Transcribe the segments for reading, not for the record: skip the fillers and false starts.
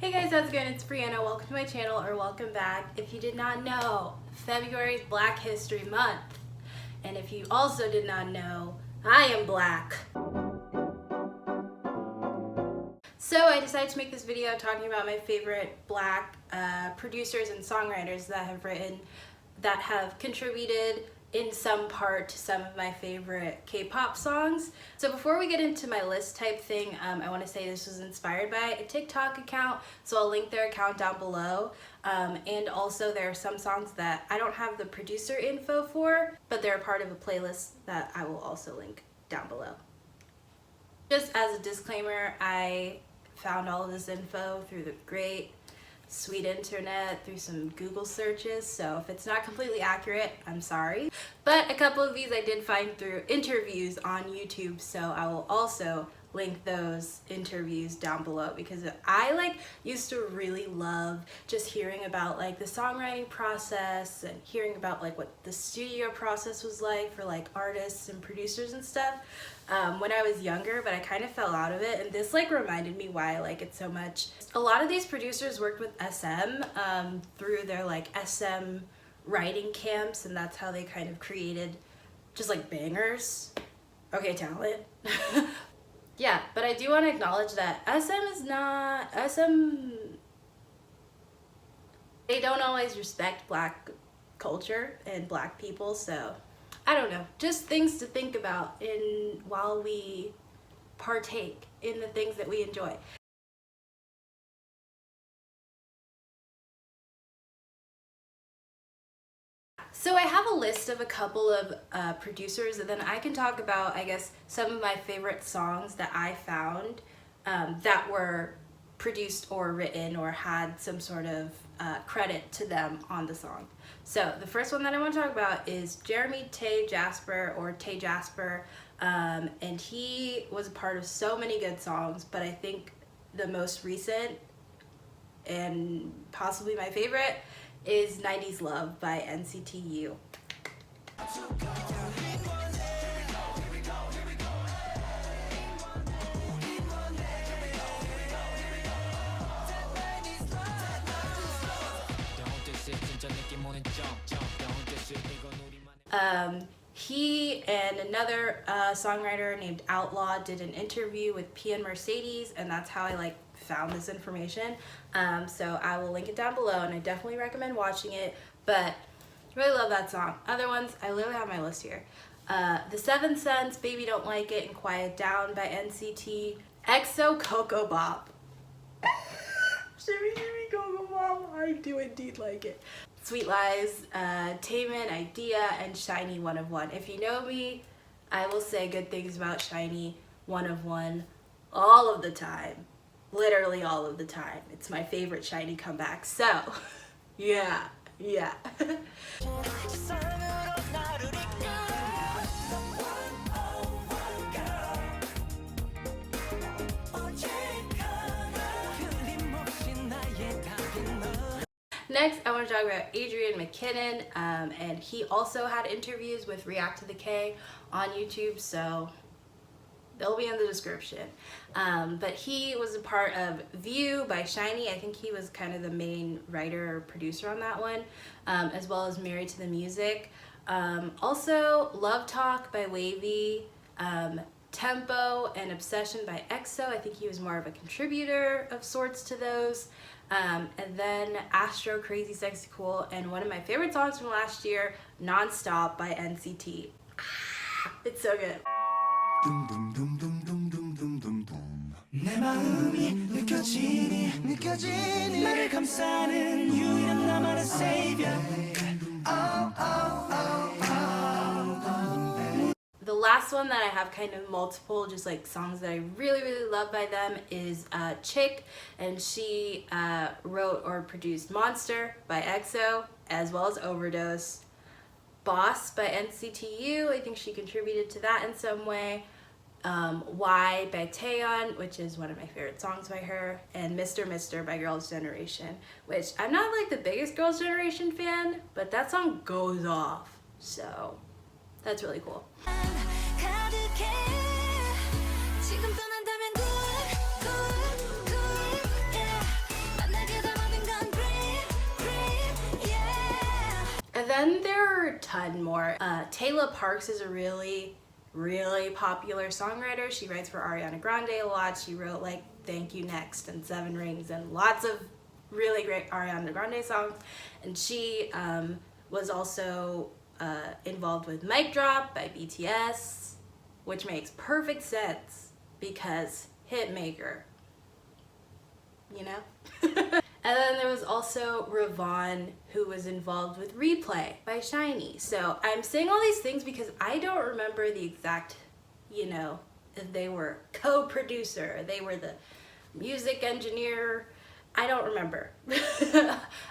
Hey guys, how's it going? It's Brianna. Welcome to my channel, or welcome back. If you did not know, February is Black History Month. And if you also did not know, I am black. So I decided to make this video talking about my favorite black producers and songwriters that have contributed in some part to some of my favorite K-pop songs. So before we get into my list type thing, I want to say this was inspired by a TikTok account, so I'll link their account down below. And also there are some songs that I don't have the producer info for, but they're a part of a playlist that I will also link down below. Just as a disclaimer, I found all of this info through the great sweet internet, through some Google searches, so if it's not completely accurate, I'm sorry. But a couple of these I did find through interviews on YouTube, so I will also link those interviews down below, because I used to really love just hearing about the songwriting process and hearing about what the studio process was like for artists and producers and stuff when I was younger, but I kind of fell out of it, and this reminded me why I like it so much. A lot of these producers worked with SM through their SM writing camps, and that's how they kind of created just bangers. Okay, talent. Yeah, but I do want to acknowledge that they don't always respect black culture and black people, so I don't know. Just things to think about while we partake in the things that we enjoy. So I have a list of a couple of producers, and then I can talk about, I guess, some of my favorite songs that I found that were produced or written or had some sort of credit to them on the song. So the first one that I want to talk about is Jeremy Jasper, or Jasper, and he was a part of so many good songs, but I think the most recent and possibly my favorite is 90s Love by NCT U. He and another songwriter named Outlaw did an interview with P and Mercedes, and that's how I found this information. So I will link it down below, and I definitely recommend watching it, but really love that song. Other ones, I literally have my list here. The Seven Sense, Baby Don't Like It, and Quiet Down by NCT. EXO, Coco Bop. Shimmy, shimmy, Coco Bop. I do indeed like it. Sweet Lies, Taemin, Idea, and Shiny, One of One. If you know me, I will say good things about Shiny, One of One, all of the time. Literally all of the time. It's my favorite Shiny comeback. So, yeah. Next, I want to talk about Adrian McKinnon, and he also had interviews with React to the K on YouTube, so they'll be in the description. But he was a part of View by Shiny. I think he was kind of the main writer or producer on that one, as well as Married to the Music. Also, Love Talk by Wavy, Tempo and Obsession by EXO. I think he was more of a contributor of sorts to those. And then Astro, Crazy Sexy Cool, and one of my favorite songs from last year, Non-Stop by NCT. It's so good. 내 마음이 느껴지니 나를 감싸는 유일한 나만의 savior. The last one that I have kind of multiple just songs that I really love by them is Chick, and she wrote or produced Monster by EXO, as well as Overdose. Boss by NCT U, I think she contributed to that in some way. Why by Taemin, which is one of my favorite songs by her, and Mr. by Girls' Generation, which I'm not the biggest Girls' Generation fan, but that song goes off, so that's really cool. then there are a ton more. Taylor Parks is a really popular songwriter. She writes for Ariana Grande a lot. She wrote like Thank You Next and Seven Rings and lots of really great Ariana Grande songs. And she was also involved with Mic Drop by BTS, which makes perfect sense because hitmaker, you know? And then there was also Ravon, who was involved with Replay by Shiny. So I'm saying all these things because I don't remember the exact, you know, if they were co-producer, they were the music engineer, I don't remember.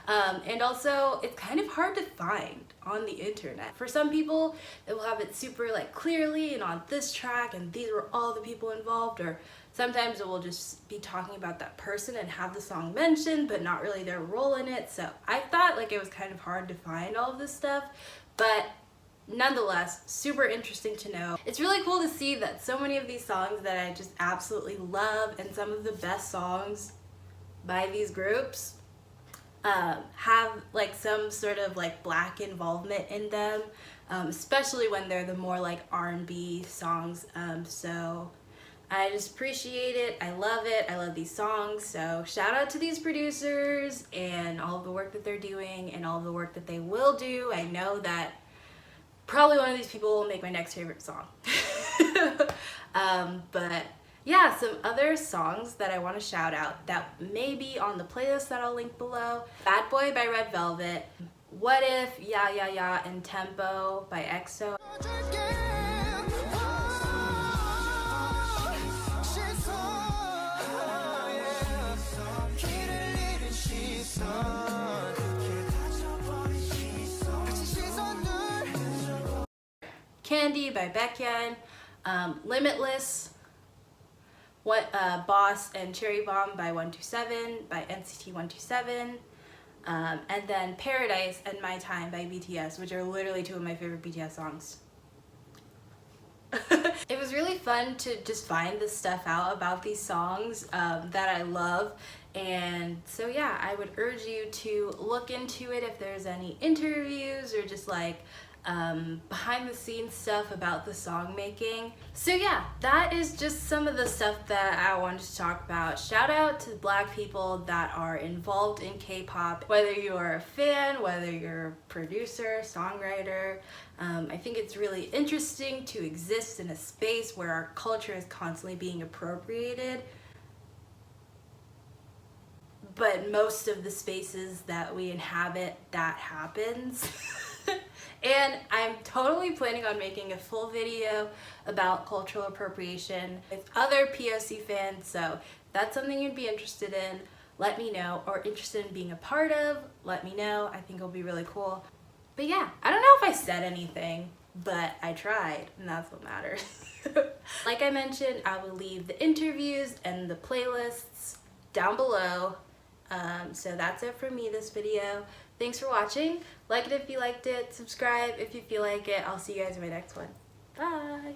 And also, it's kind of hard to find on the internet. For some people, it will have it super like clearly and on this track and these were all the people involved, or sometimes it will just be talking about that person and have the song mentioned but not really their role in it. So I thought like it was kind of hard to find all of this stuff, but nonetheless, super interesting to know. It's really cool to see that so many of these songs that I just absolutely love and some of the best songs by these groups have like some sort of like Black involvement in them, especially when they're the more like R&B songs. So I just appreciate it. I love it. I love these songs. So shout out to these producers and all of the work that they're doing and all of the work that they will do. I know that probably one of these people will make my next favorite song. But yeah, some other songs that I want to shout out that may be on the playlist that I'll link below. Bad Boy by Red Velvet, What If, Yeah Yeah Yeah, and Tempo by EXO. Candy by Baekhyun, Limitless, Boss and Cherry Bomb by 127 by NCT 127, and then Paradise and My Time by BTS, which are literally two of my favorite BTS songs. It was really fun to just find this stuff out about these songs that I love, and so yeah, I would urge you to look into it if there's any interviews or just like behind the scenes stuff about the song making. So yeah, that is just some of the stuff that I wanted to talk about. Shout out to Black people that are involved in K-pop, whether you are a fan, whether you're a producer, songwriter. I think it's really interesting to exist in a space where our culture is constantly being appropriated, but most of the spaces that we inhabit, that happens. And I'm totally planning on making a full video about cultural appropriation with other POC fans, so if that's something you'd be interested in, let me know, or interested in being a part of, let me know. I think it'll be really cool. But yeah, I don't know if I said anything, but I tried, and that's what matters. Like I mentioned, I will leave the interviews and the playlists down below. So that's it for me this video. Thanks for watching. Like it if you liked it. Subscribe if you feel like it. I'll see you guys in my next one. Bye.